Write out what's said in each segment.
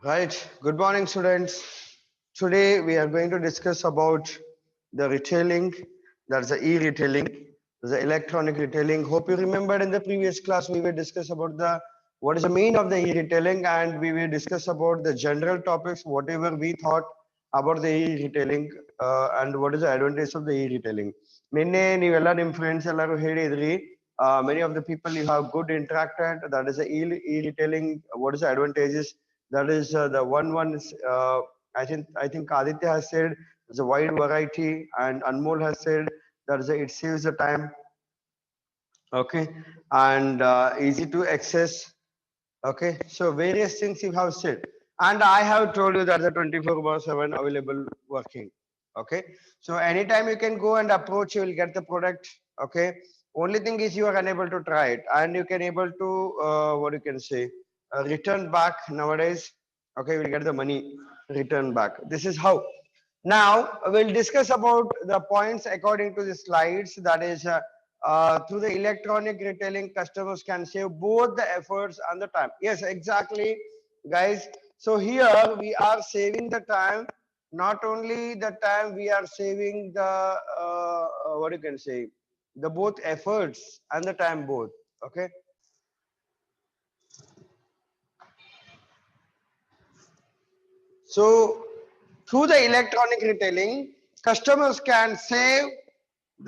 Right. Good morning, students. Today we are going to discuss about the retailing. That's the e-retailing, the electronic retailing. Hope you remembered in the previous class we will discuss about the what is the meaning of the e-retailing, and we will discuss about the general topics, whatever we thought about the e-retailing and what is the advantage of the e-retailing. ನಿನ್ನೆ ನೀವೆಲ್ಲ ನಿಮ್ಮ friends ಎಲ್ಲರೂ ಹೇಳಿದ್ರಿ many of the people you have good interacted, that is the e-retailing. What is the advantages? That is the one is I think Aditya has said there's a wide variety, and Anmol has said that is it saves the time, okay, and easy to access. Okay, so various things you have said, and I have told you that the 24/7 available working. Okay, so anytime you can go and approach, you will get the product. Okay, only thing is you are unable to try it, and you can able to what you can say return back nowadays. Okay, you will get the money return back. This is how. Now we'll discuss about the points according to the slides. That is, through the electronic retailing, customers can save both the efforts and the time. Yes, exactly, guys. So here we are saving the time. Not only the time, we are saving the what you can say, the both efforts and the time both. Okay. So through the electronic retailing, customers can save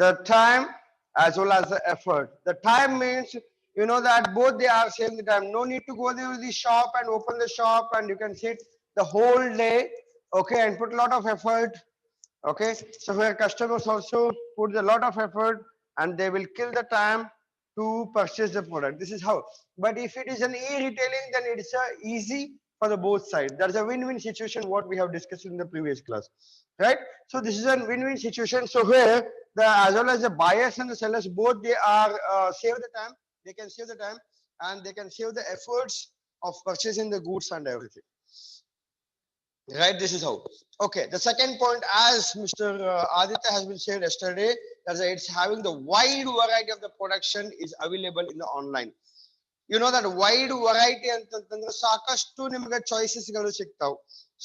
the time as well as the effort. The time means you know that both they are saving the time. No need to go there to the shop and open the shop, and you can sit the whole day, okay, and put a lot of effort. Okay, so where customers also put a lot of effort and they will kill the time to purchase the product. This is how. But if it is an e-retailing, then it's easy for the both sides. That's a win-win situation. What we have discussed in the previous class, right? So this is a win-win situation. So where the as well as the buyers and the sellers both they are save the time. They can save the time and they can save the efforts of purchasing the goods and everything. Right, this is how. Okay, the second point, as Mr. Aditya has been said yesterday, that it's having the wide variety of the production is available in the online. You know that wide variety ಅಂತಂತಂದ್ರೆ ಸಾಕಷ್ಟು ನಿಮಗೆ ಚಾಯ್ಸಸ್ಗಳು ಸಿಗ್ತಾವು,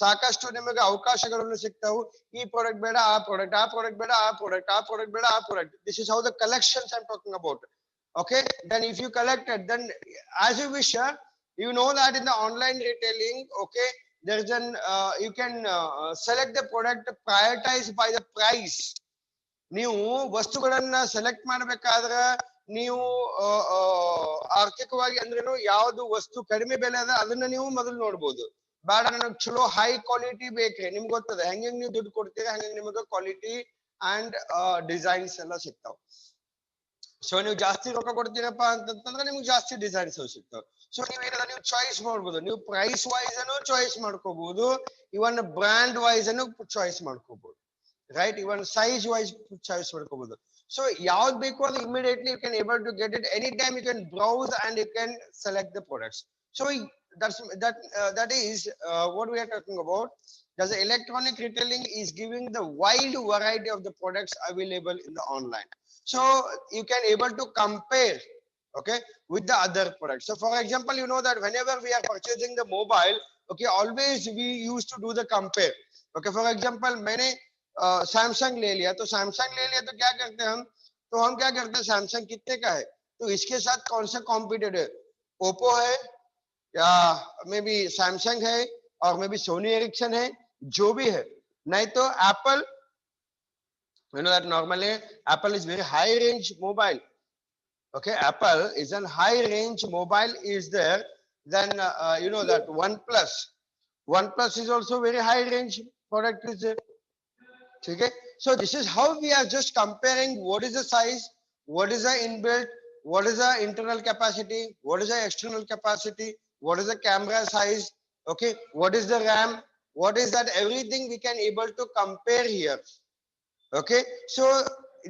ಸಾಕಷ್ಟು ನಿಮಗೆ ಅವಕಾಶಗಳು ಸಿಗ್ತಾವು. ಈ product ಬೇಡ ಆ ಪ್ರಾಡಕ್ಟ್, ಆ ಪ್ರಾಡಕ್ಟ್ ಬೇಡ ಆ ಪ್ರಾಡಕ್ಟ್, ಆ ಪ್ರಾಡಕ್ಟ್ ಬೇಡ ಆ product. This is how the collections I'm talking about. Okay, then if you collect it, then as you wish, you know that in the online retailing, okay, there is an you can select the product prioritized by the price. ನೀವು ವಸ್ತುಗಳನ್ನ select ಮಾಡಬೇಕಾದ್ರೆ ನೀವು ಆರ್ಥಿಕವಾಗಿ ಅಂದ್ರೇನು ಯಾವ್ದು ವಸ್ತು ಕಡಿಮೆ ಬೆಲೆ ಅದ ಅದನ್ನ ನೀವು ಮೊದಲು ನೋಡ್ಬೋದು. ಬೇಡ ನನಗೆ ಚಲೋ ಹೈ ಕ್ವಾಲಿಟಿ ಬೇಕ್ರಿ, ನಿಮ್ಗೆ ಗೊತ್ತದ ಹೆಂಗೆ ನೀವು ದುಡ್ಡು ಕೊಡ್ತೀರಾ ಹಂಗೆ ನಿಮಗೆ ಕ್ವಾಲಿಟಿ ಅಂಡ್ ಡಿಸೈನ್ಸ್ ಎಲ್ಲ ಸಿಗ್ತಾವ. ಸೊ ನೀವು ಜಾಸ್ತಿ ರೊಕ್ಕ ಕೊಡ್ತೀರಪ್ಪ ಅಂತಂದ್ರೆ ನಿಮ್ಗೆ ಜಾಸ್ತಿ ಡಿಸೈನ್ಸ್ ಸಿಗ್ತಾವೆ. ಸೊ ನೀವೇನದ ನೀವು ಚಾಯ್ಸ್ ಮಾಡ್ಬೋದು, ನೀವು ಪ್ರೈಸ್ ವೈಸ್ ಅನ್ನು ಚಾಯ್ಸ್ ಮಾಡ್ಕೋಬಹುದು, ಇವನ್ ಬ್ರ್ಯಾಂಡ್ ವೈಸ್ ಅನ್ನು ಚಾಯ್ಸ್ ಮಾಡ್ಕೋಬಹುದು, right, even size wise choice ಮಾಡ್ಕೋಬಹುದು. ಸೊ ಯಾವ್ದು ಬೇಕು ಅದು immediately you can able to get it any time. You can browse and you can select the products. So that is what we are talking about. The electronic retailing is giving the wide variety of the products available in the online. So you can able to compare, okay, with the other products. So for example, you know that whenever we are purchasing the mobile, okay, always we used to do the compare. Okay, for example, मैंने Samsung ले लिया, तो Samsung ले लिया तो क्या करते हैं हम क्या करते हैं, सैमसंग कितने का है तो इसके साथ कौन सा कॉम्पिटेटर है, ओप्पो है या मे बी सैमसंग है और मे बी सोनी एरिक्सन है, जो भी है. नहीं तो Apple, you know that normally Apple is very high range mobile. Okay, Apple is a high range mobile is there. Then you know that OnePlus is also very high range product is there. Okay, so this is how we are just comparing what is the size, what is the inbuilt, what is the internal capacity, what is the external capacity, what is the camera size, okay, what is the RAM, what is that, everything we can able to compare here. Okay, so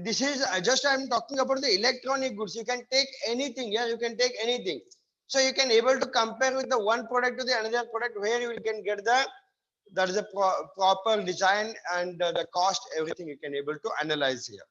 this is just I'm talking about the electronic goods. You can take anything. Yeah, you can take anything. So you can able to compare with the one product to the another product, where you can get the that is a proper design and the cost, everything you can able to analyze here.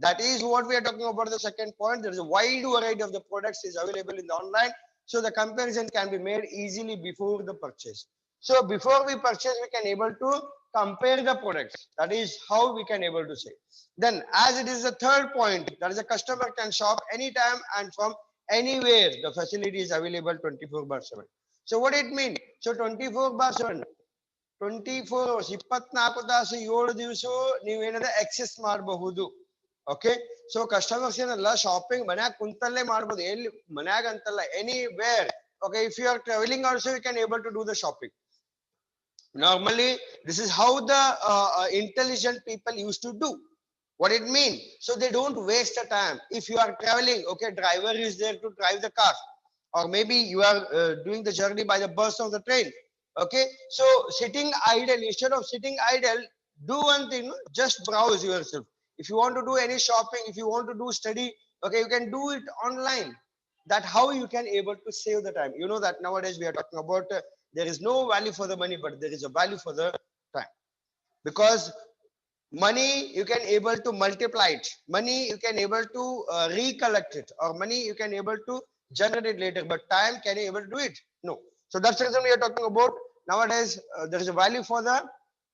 That is what we are talking about. The second point, there is a wide variety of the products is available in the online, so the comparison can be made easily before the purchase. So before we purchase, we can able to compare the products. That is how we can able to say. Then as it is the third point, that is a customer can shop anytime and from anywhere. The facility is available 24/7. So what it mean? So 24/7, 24 hours, 24 ತಾಸು 7 ದಿವಸ ನೀವೇನದ access ಮಾಡಬಹುದು. Okay, so customers ಏನಲ್ಲ shopping ಮನ್ಯಾಗ ಕುಂತಲ್ಲೇ ಮಾಡಬಹುದು. ಎಲ್ಲಿ ಮನ್ಯಾಗ ಅಂತಲ್ಲ, anywhere. Okay, if you are traveling also, you can able to do the shopping. Normally, this is how the intelligent people used to do. What it mean? So they don't waste the time. If you are traveling, okay, driver is there to drive the car, or maybe you are doing the journey by the bus or the train. Okay, so sitting idle, instead of sitting idle, do one thing, just browse yourself. If you want to do any shopping, if you want to do study, okay, you can do it online. That how you can able to save the time. You know that nowadays we are talking about there is no value for the money, but there is a value for the time. Because money you can able to multiply it, money you can able to recollect it, or money you can able to generate it later, but time can you able to do it? No. So that's the reason we are talking about nowadays there is a value for the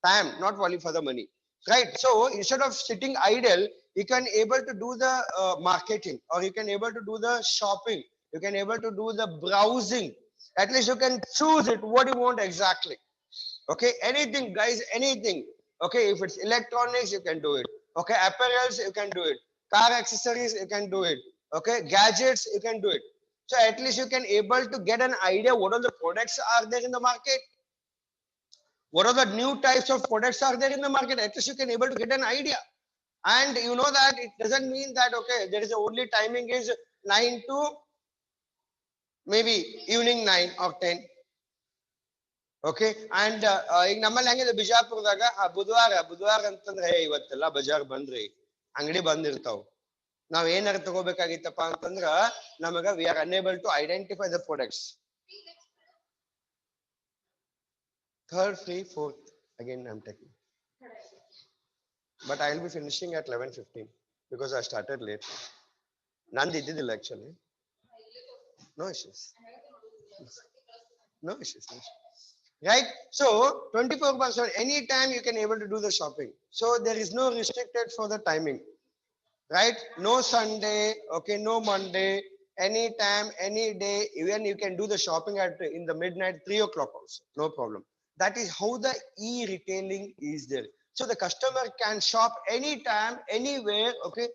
time, not value for the money, right? So instead of sitting idle, you can able to do the marketing, or you can able to do the shopping, you can able to do the browsing. At least you can choose it what you want exactly. Okay, anything guys, anything. Okay, if it's electronics, you can do it. Okay, apparels, you can do it. Car accessories, you can do it. Okay, gadgets, you can do it. So at least you can able to get an idea what are the products are there in the market, what are the new types of products are there in the market. At least you can able to get an idea. And you know that it doesn't mean that okay, there is a only timing is 9 to maybe evening 9 or 10. Okay and ಈಗ ನಮ್ಮಲ್ಲಿ ಹೆಂಗಿದೆ ಬಿಜಾಪುರದಾಗ ಬುಧವಾರ ಅಂತಂದ್ರೆ ಇವತ್ತೆಲ್ಲ ಬಜಾರ್ ಬಂದ್ರಿ, ಅಂಗಡಿ ಬಂದಿರ್ತಾವ. ನಾವ್ ಏನಾರ ತಗೋಬೇಕಾಗಿತ್ತಪ್ಪ ಅಂತಂದ್ರ ನಮಗ we are unable to identify the products. Third, free, fourth again I am taking, but I will be finishing at 11:15 because I started late. ನಂದು ಇದ್ದಿದ್ದಿಲ್ಲ actually. No issues, no issues. Right, so 24/7 anytime you can able to do the shopping, so there is no restricted for the timing, right? No Sunday, okay, no Monday, anytime, any day, even you can do the shopping at in the midnight 3 o'clock also, no problem. That is how the e-retailing is there. So the customer can shop anytime, anywhere, okay,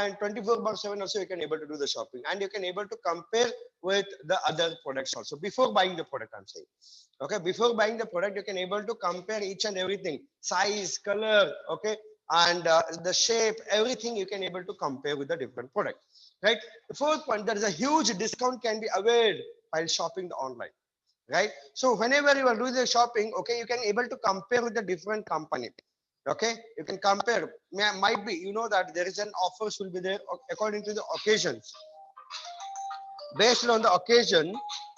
and 24/7 also you can able to do the shopping, and you can able to compare with the other products also before buying the product, I'm saying. Okay, before buying the product you can able to compare each and everything, size, color, okay, and the shape, everything you can able to compare with the different product, right? The fourth point, there is a huge discount can be availed while shopping the online, right? So whenever you are doing the shopping, okay, you can able to compare with the different company. Okay, you can compare. Might be you know that there is an offers will be there according to the occasions, based on the occasion.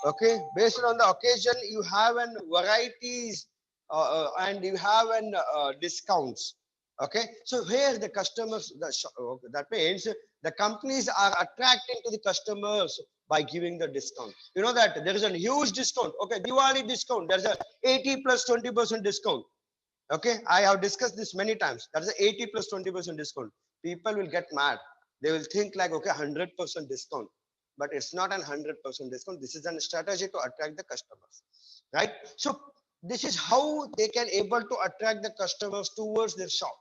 Okay, based on the occasion you have an varieties and you have an discounts. Okay, so here the customers that means the companies are attracting to the customers by giving the discount. You know that there is a huge discount. Okay, Diwali discount, there's a 80 plus 20% discount. Okay, I have discussed this many times. That's a 80 plus 20% discount. People will get mad. They will think like, okay, 100% discount, but it's not an 100% discount. This is a strategy to attract the customers, right? So this is how they can able to attract the customers towards their shop,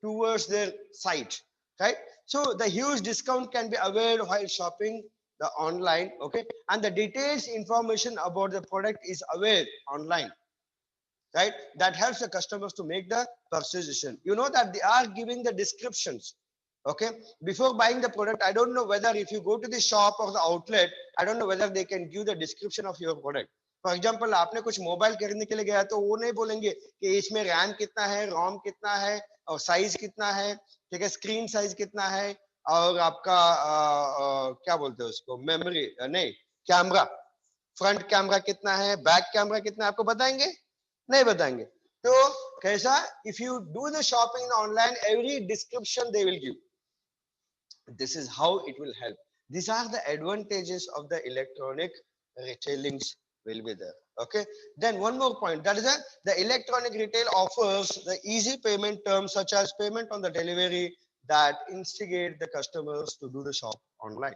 towards their site, right? So the huge discount can be availed while shopping the online. Okay, and the details information about the product is available online, right? That helps the customers to make the purchase decision. You know that they are giving the descriptions. Okay, before buying the product, I don't know whether if you go to the shop or the outlet, I don't know whether they can give the description of your product. For example, आपने कुछ mobile खरीदने के लिए गया तो वो नहीं बोलेंगे कि इसमें रैम कितना है, रोम कितना है, और साइज कितना है, ठीक है, स्क्रीन साइज कितना है, और आपका क्या बोलते हैं उसको, मेमोरी नहीं, कैमरा, फ्रंट कैमरा कितना है, बैक कैमरा कितना है, आपको बताएंगे नहीं बताएंगे. तो कैसा, if you do the shopping online, every description they will give. This is how it will help. These are the advantages of the electronic retailings will be there. Okay. Then one more point, that is the electronic retail offers the easy payment terms such as payment on the delivery that instigate the customers to do the shop online.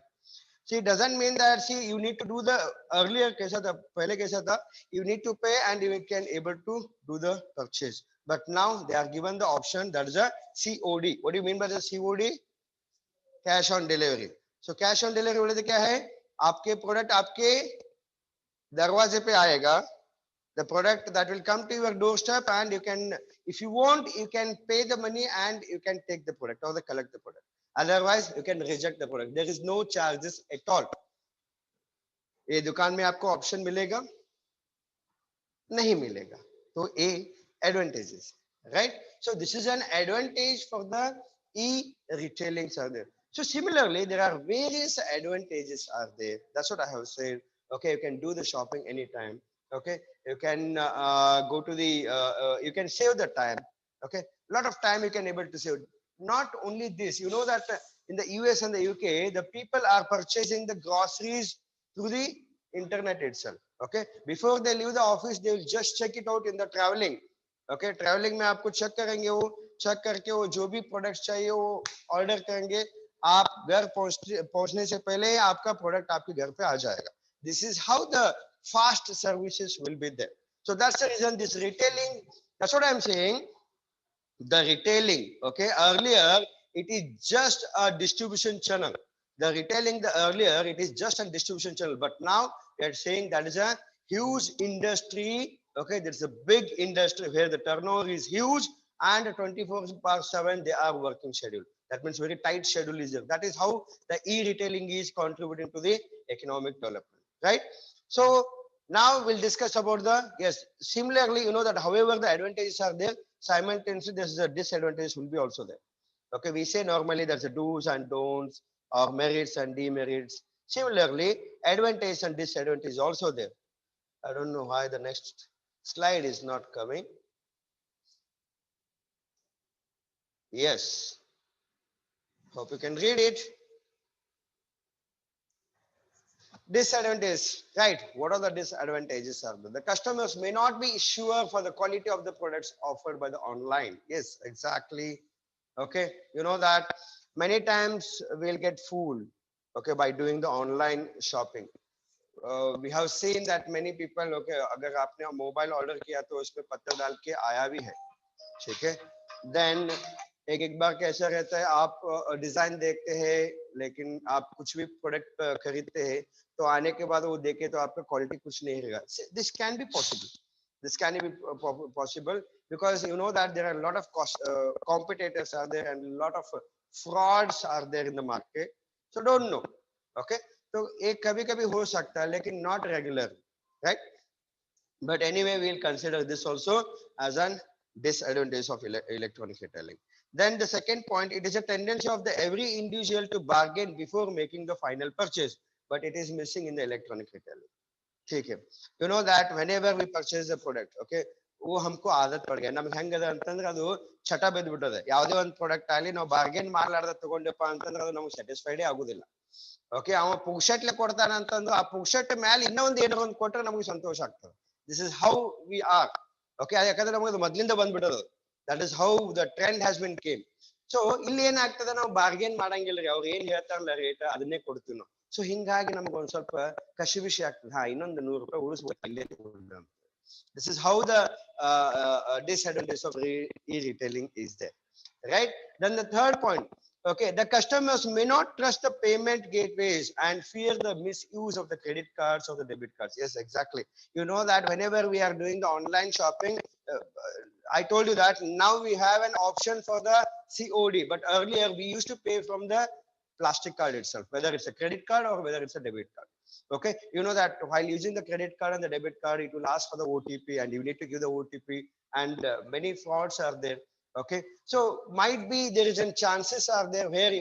See, it doesn't mean that, see, you need to do the earlier kaisa tha, pehle kaisa tha, you need to pay and you can able to do the purchase. But now they are given the option, that is a COD. What do you mean by the COD? Cash on delivery. So cash on delivery बोले तो क्या है? आपके product आपके दरवाजे पे आएगा. The product that will come to your doorstep, and you can, if you want, you can pay the money and you can take the product or collect the product. Otherwise, you can reject the product. There is no charges at all. ये दुकान में आपको option मिलेगा? नहीं मिलेगा. तो ए advantages, right? So this is an advantage for the e-retailing are there. So similarly, there are various advantages are there. That's what I have said. Okay, you can do the shopping anytime. Okay, you can go to the, you can save the time. Okay, a lot of time you can able to save. Not only this, you know that in the US and the UK, the people are purchasing the groceries through the internet itself. Okay, before they leave the office, they will just check it out in the traveling. Okay, traveling में आपको check करेंगे, वो check करके वो जो भी products चाहिए वो order करेंगे. आप घर पहुंचने से पहले आपका product आपके घर पे आ जाएगा. This is how the fast services will be there. So that's the reason this retailing, that's what I'm saying. The retailing, okay, earlier it is just a distribution channel. The retailing, the earlier it is just a distribution channel, but now we are saying that is a huge industry. Okay, there's a big industry where the turnover is huge and 24/7 they are working schedule. That means very tight schedule is there. That is how the e-retailing is contributing to the economic development, right? So now we'll discuss about the, yes, similarly, you know that however the advantages are there, simultaneously there's a disadvantage will be also there. Okay, we say normally there's a do's and don'ts or merits and demerits. Similarly, advantage and disadvantage also there. I don't know why the next slide is not coming. Yes, hope you can read it. Disadvantage, right? What are the disadvantages are there? The customers may not be sure for the quality of the products offered by the online. Yes, exactly. Okay, you know that many times we'll get fooled, okay, by doing the online shopping. We have seen that many people, okay, अगर आपने mobile order किया तो उसमें पत्थर डाल के आया भी है, ठीक है. देन एक बार कैसा रहता है, आप डिजाइन देखते हैं लेकिन आप कुछ भी प्रोडक्ट खरीदते हैं तो आने के बाद वो देखे तो आपका क्वालिटी कुछ नहीं रहेगा. This can be possible. This can be possible because you know that there are a lot of competitors are there and a lot of frauds are there in the market. So don't know. Okay, so एक कभी कभी हो सकता है लेकिन not regular, right? But anyway, we'll consider this also as an disadvantage of electronic retailing. Then the second point, it is a tendency of the every individual to bargain before making the final purchase, but it is missing in the electronic retailing. ठीक है. You know that whenever we purchase a product, okay, वो हमको आदत पड़ गया. ನಮಗೆ ಹೆಂಗದ ಅಂತಂದ್ರೆ ಅದು ಚಟ ಬೆದ್ದು ಬಿಟ್ಟದೆ. ಯಾವುದೇ ಒಂದು ಪ್ರಾಡಕ್ಟ್ ಆಗಲಿ ನಾವು ಬಾರ್ಗೇನ್ ಮಾಡಲಾರ್ದ ತಗೊಂಡಪ್ಪ ಅಂತಂದ್ರೆ ಅದು ನಮಗೆ ಸ್ಯಾಟಿಸ್ಫೈಡ್ ಆಗುದಿಲ್ಲ. ಓಕೆ, ಅವ ಪುಕ್ಷಟ್ಲೆ ಕೊಡ್ತಾನ ಅಂತಂದ್ರೆ ಆ ಪುಕ್ಷಟ್ ಮೇಲೆ ಇನ್ನೊಂದು ಏನೋ ಒಂದು ಕೊಟ್ರೆ ನಮಗೆ ಸಂತೋಷ ಆಗ್ತದೆ. This is how we are. Okay, ಯಾಕಂದ್ರೆ ನಮಗೆ ಮೊದಲಿಂದ ಬಂದ್ಬಿಟ್ಟದು. That is how the trend has been came. So ಇಲ್ಲಿ ಏನಾಗ್ತದೆ, ನಾವು ಬಾರ್ಗೇನ್ ಮಾಡಂಗಿಲ್ಲ. ಅವ್ರು ಏನ್ ಹೇಳ್ತಾರಲ್ಲ ರೇಟ್ ಅದನ್ನೇ ಕೊಡ್ತೀವಿ ನಾವು. ಸೊ ಹಿಂಗಾಗಿ ನಮ್ಗೆ ಒಂದ್ ಸ್ವಲ್ಪ ಕಸಿವಿಸಿ ಆಗ್ತದೆ. ಇನ್ನೊಂದು ₹100 ಉಳಿಸ್ಬೇಕು ಇಲ್ಲೇ. This is how the disadvantage of e-retailing is there, right? Then the third point, okay, the customers may not trust the payment gateways and fear the misuse of the credit cards or the debit cards. Yes, exactly. You know that whenever we are doing the online shopping, I told you that now we have an option for the COD, but earlier we used to pay from the plastic card itself, whether it's a credit card or whether it's a debit card. Okay, you know that while using the credit card and the debit card, it will ask for the OTP and you need to give the OTP, and many frauds are there. Okay, so might be there is a chances are there where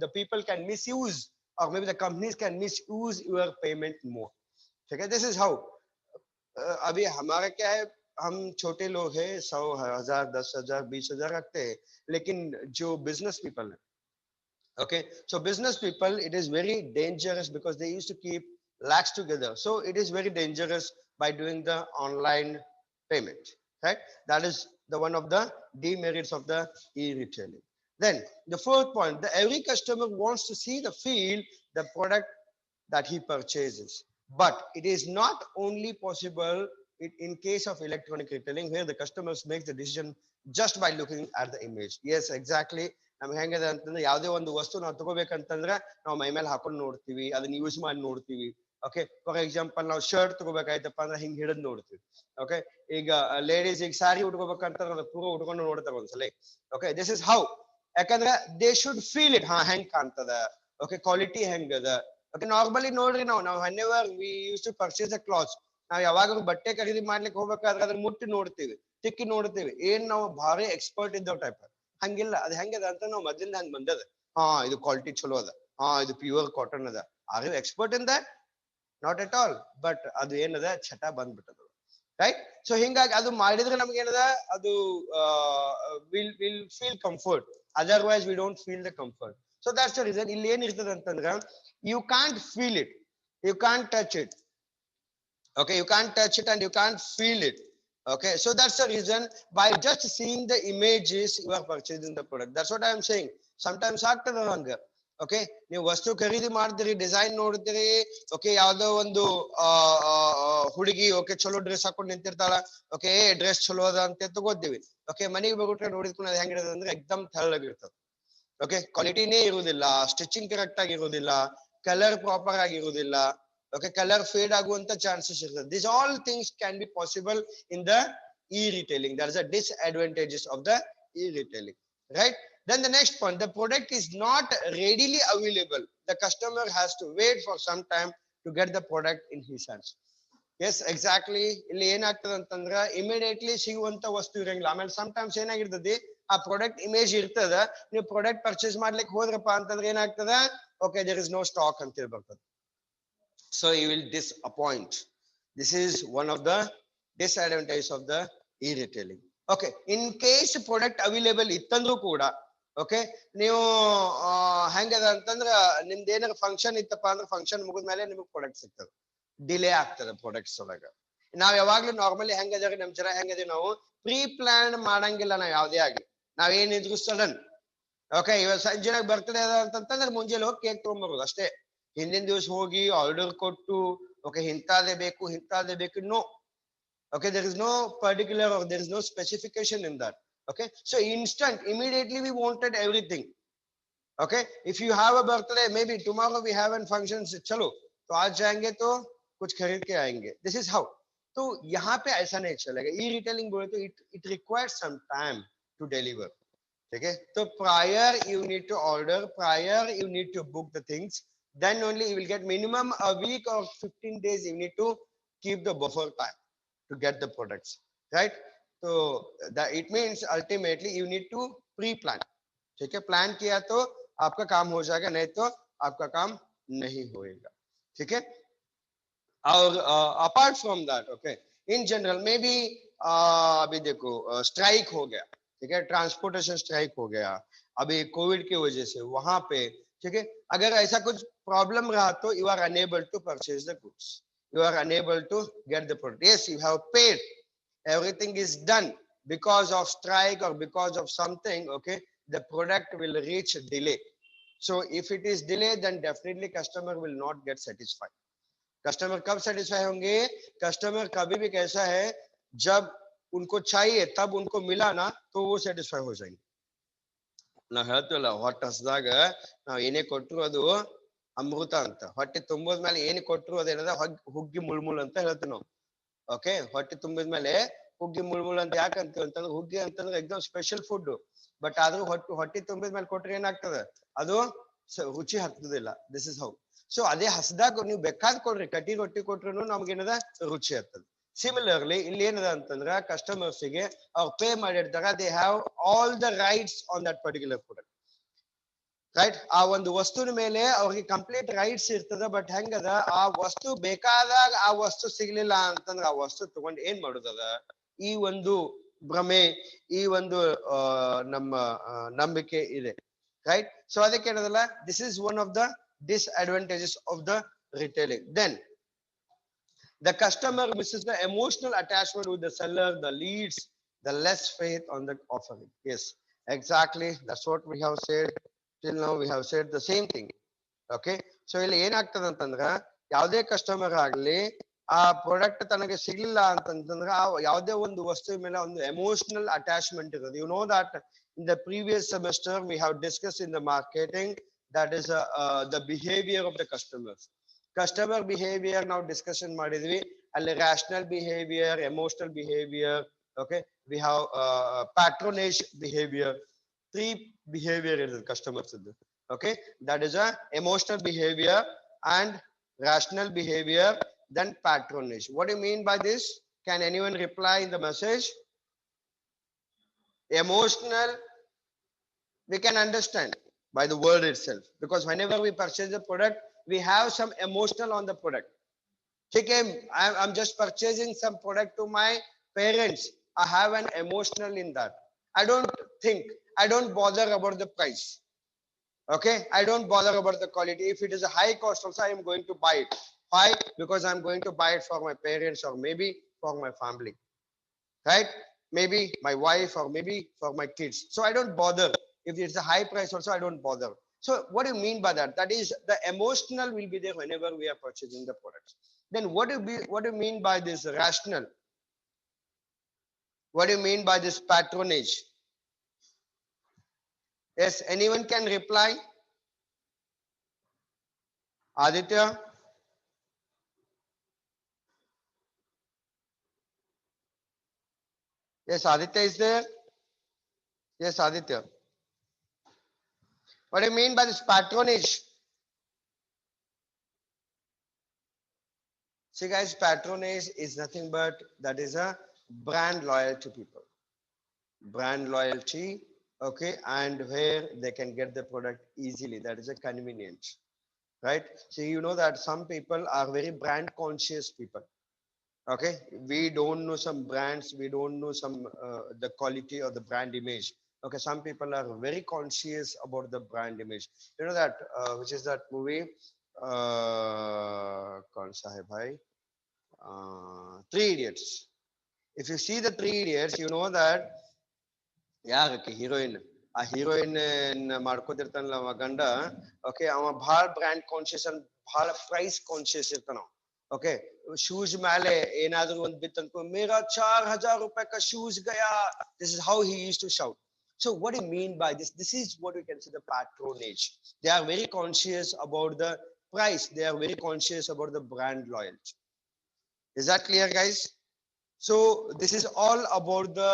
the people can misuse, or maybe the companies can misuse your payment more. Okay, this is how अभी हमारा क्या है, हम छोटे लोग हैं, 100,000 10,000 20,000 रखते हैं, लेकिन जो बिजनेस पीपल है, okay, so business people, it is very dangerous because they used to keep lakhs together. So it is very dangerous by doing the online payment, right? That is the one of the demerits of the e-retailing. Then the fourth point, the every customer wants to see the feel the product that he purchases. But it is not only possible in case of electronic retailing where the customers make the decision just by looking at the image. Yes, exactly. ನಮ್ಗೆ ಹೆಂಗಿದೆ ಅಂತಂದ್ರೆ ಯಾವುದೇ ಒಂದು ವಸ್ತು ನಾವು ತಗೋಬೇಕಂತಂದ್ರೆ ನಾವು ಮೈ ಮೇಲೆ ಹಾಕೊಂಡು ನೋಡ್ತೀವಿ, ಅದನ್ನ ಯೂಸ್ ಮಾಡಿ ನೋಡ್ತೀವಿ. ಓಕೆ, ಫಾರ್ ಎಕ್ಸಾಂಪಲ್ ನಾವು ಶರ್ಟ್ ತಗೋಬೇಕಾಯ್ತಪ್ಪ ಅಂದ್ರೆ ಹಿಂಗ್ ಹಿಡಿದ್ ನೋಡ್ತೀವಿ. ಓಕೆ, ಈಗ ಲೇಡೀಸ್ ಈಗ ಸ್ಯಾರಿ ಉಟ್ಕೋಬೇಕಂತಂದ್ರೆ ಪೂರ ಉಟ್ಕೊಂಡು ನೋಡ್ತಾರೆ ಒಂದ್ಸಲ. Okay, this is how. ಯಾಕಂದ್ರೆ ದೇ ಶುಡ್ ಫೀಲ್ ಇಟ್. ಹಾ, ಹೆಂಗ್ ಕಾಣ್ತದ, ಓಕೆ, ಕ್ವಾಲಿಟಿ ಹೆಂಗದ. ಓಕೆ, ನಾರ್ಮಲಿ ನೋಡ್ರಿ ನಾವು whenever we used to purchase a clothes, ನಾವ್ ಯಾವಾಗಲೂ ಬಟ್ಟೆ ಖರೀದಿ ಮಾಡ್ಲಿಕ್ಕೆ ಹೋಗ್ಬೇಕಾದ್ರೆ ಅದ್ರ ಮುಟ್ಟಿ ನೋಡ್ತೀವಿ, ತಿಕ್ಕಿ ನೋಡ್ತೀವಿ, ಏನ್ ನಾವು ಭಾರಿ ಎಕ್ಸ್ಪರ್ಟ್ ಇದ್ದವ್ ಟೈಪ್. ಹಂಗಿಲ್ಲ, ಅದ್ ಹೆಂಗದ ಅಂತ ನಾವು ಮೊದ್ಲಿಂದ ಹಂಗ್ ಬಂದದ. ಹಾ, ಇದು ಕ್ವಾಲಿಟಿ ಚಲೋ ಅದ, ಹಾ ಇದು ಪ್ಯೂರ್ ಕಾಟನ್ ಅದ. Are you expert in that? Not at all. But ಅದು ಏನದ ಚಟ ಬಂದ್ಬಿಟ್ಟದ, ರೈಟ್? ಸೊ ಹಿಂಗಾಗಿ ಅದು ಮಾಡಿದ್ರೆ ನಮ್ಗೆ ಏನದ, ಅದು will feel comfort. Otherwise we don't feel the comfort. So that's the reason. ಇಲ್ಲಿ ಏನ್ ಇರ್ತದೆ ಅಂತಂದ್ರ, you can't feel it, you can't touch it. Okay, you can't touch it and you can't feel it. Okay, so that's the reason by just seeing the images you are purchasing the product. That's what I am saying. Sometimes ಆಗ್ತದ ಹಂಗ. Okay, ನೀವು ವಸ್ತು ಖರೀದಿ ಮಾಡ್ತೀರಿ, design ನೋಡ್ತೀರಿ. Okay, ಯಾವ್ದೋ ಒಂದು ಹುಡುಗಿ ಓಕೆ ಚಲೋ ಡ್ರೆಸ್ ಹಾಕೊಂಡು ನಿಂತಿರ್ತಾಳ. ಓಕೆ, ಡ್ರೆಸ್ ಚಲೋ ಅದ ಅಂತ ತಗೋತೀವಿ. ಓಕೆ, ಮನೆಗೆ ಹೋಗ್ಬಿಟ್ರೆ ನೋಡಿದ್ಕೊಂಡು ಅದು ಹೆಂಗಿರ್ತದೆ ಅಂದ್ರೆ ಎಕ್ದಮ್ ತೆಳ್ಳಗಿರ್ತದೆ. ಓಕೆ, ಕ್ವಾಲಿಟಿನೇ ಇರುವುದಿಲ್ಲ, ಸ್ಟಿಚಿಂಗ್ ಕರೆಕ್ಟ್ ಆಗಿರುವುದಿಲ್ಲ, ಕಲರ್ ಪ್ರಾಪರ್ ಆಗಿರುವುದಿಲ್ಲ. ಓಕೆ, ಕಲರ್ ಫೇಡ್ ಆಗುವಂತ ಚಾನ್ಸಸ್ ಇರ್ತದೆ. This all things can be possible in the e-retailing. That is a disadvantages of the e-retailing, right? Then the next point, the product is not readily available. The customer has to wait for some time to get the product in his hands. Yes, exactly. ಇಲ್ಲಿ ಏನಾಗ್ತದೆ ಅಂತಂದ್ರ immediately ಸಿಗುವಂತ ವಸ್ತು ಇರಂಗಿಲ್ಲ. ಆಮೇಲೆ some times ಏನಾಗಿರ್ತದೆ, ಆ product image ಇರ್ತದ, ನೀವು ಪ್ರಾಡಕ್ಟ್ ಪರ್ಚೇಸ್ ಮಾಡ್ಲಿಕ್ಕೆ ಹೋದ್ರಪ್ಪ ಅಂತಂದ್ರೆ ಏನಾಗ್ತದ, okay there is no stock ಅಂತ ಹೇಳಿ ಬರ್ತದೆ. So you will disappoint. This is one of the disadvantage of the e-retailing. Okay, in case product available ಇತ್ತಂದ್ರೂ ಕೂಡ, ಓಕೆ, ನೀವು ಹೆಂಗದ ಅಂತಂದ್ರ ನಿಮ್ದು ಏನಾರ ಫಂಕ್ಷನ್ ಇತ್ತಪ್ಪ ಅಂದ್ರೆ ಫಂಕ್ಷನ್ ಮುಗಿದ್ಮೇಲೆ ನಿಮಗೆ ಪ್ರಾಡಕ್ಟ್ ಸಿಗ್ತದೆ. ಡಿಲೇ ಆಗ್ತದೆ ಪ್ರಾಡಕ್ಟ್ಸ್ ಒಳಗ. ನಾವ್ ಯಾವಾಗ್ಲೂ ನಾರ್ಮಲಿ ಹೆಂಗದ ನಮ್ ಜನ ಹೆಂಗದ, ನಾವು ಪ್ರೀ ಪ್ಲಾನ್ ಮಾಡಂಗಿಲ್ಲ. ನಾವ್ ಯಾವ್ದೇ ಆಗ್ಲಿ, ನಾವೇನಿದ್ರು ಸಡನ್. ಓಕೆ, ಇವಾಗ ಸಂಜೆನಾಗ ಬರ್ತಡೇ ಅದ ಅಂತಂದ್ರೆ ಮುಂಜಾನೆ ಹೋಗಿ ಕೇಕ್ ತಗೊಂಡ್ಬರೋದು ಅಷ್ಟೇ. ಹಿಂದಿನ ದಿವಸ ಹೋಗಿ ಆರ್ಡರ್ ಕೊಟ್ಟು, ಓಕೆ ಇಂಥದೇ ಬೇಕು ಇಂಥದೇ ಬೇಕು, no. Okay, there is no particular or there is no specification in that. Okay, so instant, immediately we wanted everything. Okay, if you have a birthday, maybe tomorrow we have a function, chalo तो आज जाएंगे तो कुछ खरीद के आएंगे. This is how. तो यहाँ पे ऐसा नहीं चलेगा. e-retailing बोले तो it requires some time to deliver. ठीक है, तो prior you need to order, prior you need to book the things, then only you will get minimum a week or 15 days. You need to keep the buffer time to get the products, right? So that it means ultimately you need to pre-plan. ठीक है, plan किया तो आपका काम हो जाएगा, नहीं तो आपका काम नहीं होएगा. ठीक है, और apart from that, okay, in general may be अभी देखो स्ट्राइक हो गया. ठीक है, ट्रांसपोर्टेशन स्ट्राइक हो गया अभी कोविड की वजह से, वहां पे. ठीक है, अगर ऐसा कुछ प्रॉब्लम रहा तो you are unable to purchase the goods, you are unable to get the product. Yes, you have paid, everything is done, because of strike or because of something, okay, the product will reach delay. So if it is delayed, then definitely customer will not get satisfied. Customer कब satisfy होंगे? Customer कभी भी कैसा है, जब उनको चाहिए तब उनको मिला ना तो वो satisfy हो जाएंगे. ನಾವು ಹೇಳ್ತೀವಲ್ಲ, ಹೊಟ್ಟೆ ಹಸ್ದಾಗ ನಾವು ಏನೇ ಕೊಟ್ಟರು ಅದು ಅಮೃತ ಅಂತ. ಹೊಟ್ಟೆ ತುಂಬೋದ್ಮೇಲೆ ಏನ್ ಕೊಟ್ಟರು ಅದೇನದ ಹುಗ್ಗಿ ಮುಳ್ಮುಳ್ ಅಂತ ಹೇಳ್ತೀವಿ ನಾವು. ಓಕೆ, ಹೊಟ್ಟೆ ತುಂಬಿದ್ಮೇಲೆ ಹುಗ್ಗಿ ಮುಳ್ಮುಳ್ ಅಂತ ಯಾಕಂತೀವಿ ಅಂತಂದ್ರೆ, ಹುಗ್ಗಿ ಅಂತಂದ್ರೆ ಎಕ್ದಮ್ ಸ್ಪೆಷಲ್ ಫುಡ್. ಬಟ್ ಆದ್ರೂ ಹೊಟ್ಟೆ ತುಂಬಿದ್ಮೇಲೆ ಕೊಟ್ರೆ ಏನಾಗ್ತದೆ, ಅದು ರುಚಿ ಹತ್ತದಿಲ್ಲ. This is how. ಸೊ ಅದೇ ಹಸ್ದಾಗ ನೀವು ಬೇಕಾದ್ ಕೊಡ್ರಿ, ಕಟ್ಟಿ ರೊಟ್ಟಿ ಕೊಟ್ರು ನಮ್ಗೇನದ ರುಚಿ ಹತ್ತದ. ಸಿಮಿಲರ್ಲಿ ಇಲ್ಲಿ ಏನದ ಅಂತಂದ್ರ, ಕಸ್ಟಮರ್ಸ್ ಗೆ ಅವ್ರು ಪೇ ಮಾಡಿರ್ತಾರ, they have all the rights on that particular product, right? ಆ ಒಂದು ವಸ್ತುವಿನ ಮೇಲೆ ಅವ್ರಿಗೆ ಕಂಪ್ಲೀಟ್ ರೈಟ್ಸ್ ಇರ್ತದ. ಬಟ್ ಹೆಂಗದ, ಆ ವಸ್ತು ಬೇಕಾದಾಗ ಆ ವಸ್ತು ಸಿಗ್ಲಿಲ್ಲ ಅಂತಂದ್ರ ಆ ವಸ್ತು ತಗೊಂಡ್ ಏನ್ ಮಾಡುದದ? ಈ ಒಂದು ಭ್ರಮೆ, ಈ ಒಂದು ನಮ್ಮ ನಂಬಿಕೆ ಇದೆ, ರೈಟ್? ಸೊ ಅದಕ್ಕೆ ಏನದಲ್ಲ, this is one of the disadvantages of the retailing. Then The customer misses the emotional attachment with the seller, the leads, the less faith on the offering. Yes, exactly, that's what we have said. Till now we have said the same thing. Okay, so ಇಲ್ಲಿ ಏನಾಗ್ತದೆ ಅಂತಂದ್ರ ಯಾವುದೇ customer ಆಗ್ಲಿ ಆ product ತನಗೆ ಸಿಗ್ಲಿಲ್ಲ ಅಂತಂತಂದ್ರ ಯಾವುದೇ ಒಂದು ವಸ್ತು ಮೇಲೆ ಒಂದು ಎಮೋಷನಲ್ ಅಟ್ಯಾಚ್ಮೆಂಟ್ ಇರೋದು. You know that in the previous semester we have discuss in the marketing that is the behaviour of the customers. Customer behaviour ನಾವು ಡಿಸ್ಕಷನ್ ಮಾಡಿದ್ವಿ. ಅಲ್ಲಿ rational behaviour, emotional behaviour, okay, we have patronage behaviour. 3 behavior ಇರ್ತದೆ customers ಇದ್ದು. Okay, that is a emotional behavior and rational behavior, then patronage. What do you mean by this? Can anyone reply in the message? Emotional, we can understand by the word itself, because whenever we purchase a product we have some emotional on the product. Okay, I'm just purchasing some product to my parents, I have an emotional in that. I don't bother about the price. Okay, I don't bother about the quality. If it is a high cost also, I am going to buy it. Why? Because I'm going to buy it for my parents or maybe for my family, right? Maybe my wife or maybe for my kids. So I don't bother. If it's a high price also, I don't bother. So what do you mean by that? That is, the emotional will be there whenever we are purchasing the products. Then what do you mean by this rational? What do you mean by this patronage? Yes, anyone can reply? Aditya? Yes, Aditya is there. Yes, Aditya. What do you mean by this patronage? See guys, patronage is nothing but that is a brand loyalty people. Brand loyalty, okay, and where they can get the product easily. That is a convenience, right? So you know that some people are very brand conscious people. Okay, we don't know some brands, we don't know some the quality or the brand image. Okay, some people are very conscious about the brand image. You know that which is that movie, kaun sa hai bhai? Three Idiots. If you see the Three Idiots, you know that ಯಾರಕ್ಕೆ heroine, ಆ heroine ಮಾಡ್ಕೋತಿರ್ತಾನಲ್ಲ ಅವ ಗಂಡ. Okay, ಅವ ಬಹಳ brand conscious and ಬಹಳ price conscious ಇರ್ತಾನ. Okay, shoes ಮೇಲೆ ಏನಾದ್ರೂ ಒಂದ್ ಬಿತ್ ಅನ್ಕೋ, ಮೇರಾ 4000 ರೂಪಾಯಿ ka shoes gaya. This is how he used to shout. So what do you mean by this? This is what we can say the patronage. They are very conscious about the price. They are very conscious about the brand loyalty. Is that clear, guys? So this is all about the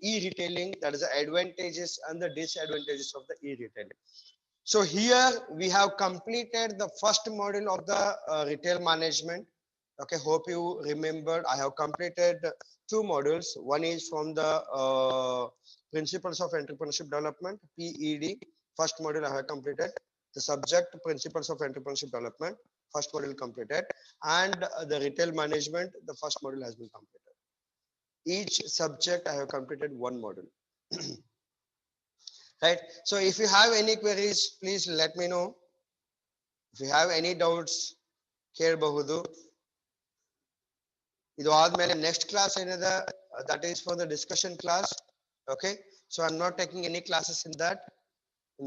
e-retailing, that is the advantages and the disadvantages of the e-retailing. So here we have completed the first module of the retail management. Okay, hope you remembered. I have completed 2 modules. One is from the principles of entrepreneurship development, PED. First module I have completed. The subject principles of entrepreneurship development, first module completed, and the retail management, the first module has been completed. Each subject I have completed 1 module. Right? So if you have any queries, please let me know. If you have any doubts, ಕೇಳಬಹುದು. ಇದು ಆದ್ಮೇಲೆ next class ಏನಿದೆ, that is for the discussion class. Okay, so I'm not taking any classes in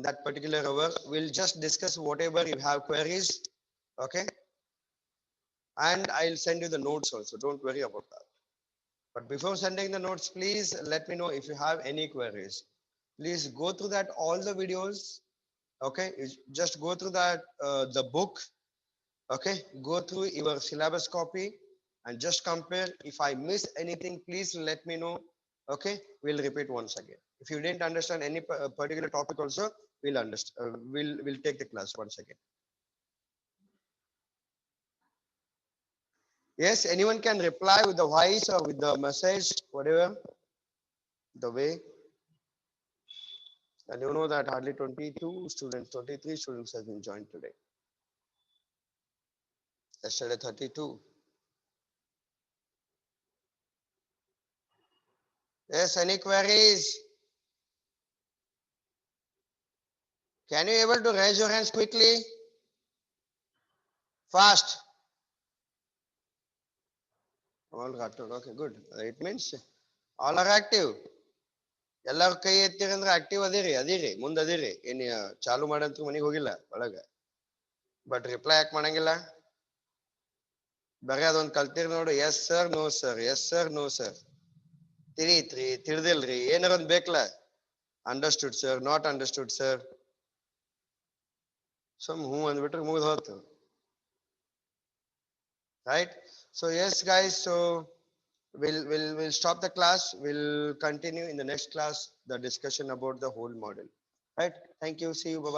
that particular hour. We'll just discuss whatever you have queries. Okay, and I'll send you the notes also, don't worry about that. But before sending the notes, please let me know if you have any queries. Please go through that all the videos. Okay, just go through that the book. Okay, go through your syllabus copy and just compare. If I miss anything, please let me know. Okay, we'll repeat once again. If you didn't understand any particular topic also, we'll understand, we'll take the class once again. Yes, anyone can reply with the voice or with the message, whatever the way. And you know that hardly 22 students, 23 students have been joined today. Yesterday 32. Yes, any queries? Can you able to raise your hands quickly? Fast. All Rathod. Okay, good. It means all are active. ಎಲ್ಲಾರು ಕೈ ಎತ್ತಿರಿ ಅಂದ್ರೆ active ಅದಿರಿ ಮುಂದ್ ಅದಿರಿ ಏನ್ ಚಾಲು ಮಾಡಂತ ಮನಿಗ್ ಹೋಗಿಲ್ಲ ಒಳಗ ಬಟ್ ರಿಪ್ಲೈ ಯಾಕೆ ಮಾಡಂಗಿಲ್ಲ ಬರೀ ಅದೊಂದ್ ಕಲ್ತಿರ್ ನೋಡು yes sir no sir yes sir no sir ತಿಳಿತ್ರಿ ತಿಳಿದಿಲ್ರಿ ಏನಾರ ಒಂದ್ ಬೇಕಲ್ಲ understood sir not understood sir ಸುಮ್ ಹೂ ಅಂದ್ಬಿಟ್ರೆ ಮುಗಿದ್ ಹೋತು right so yes guys so we'll stop the class we'll continue in the next class the discussion about the whole model right thank you see you bye.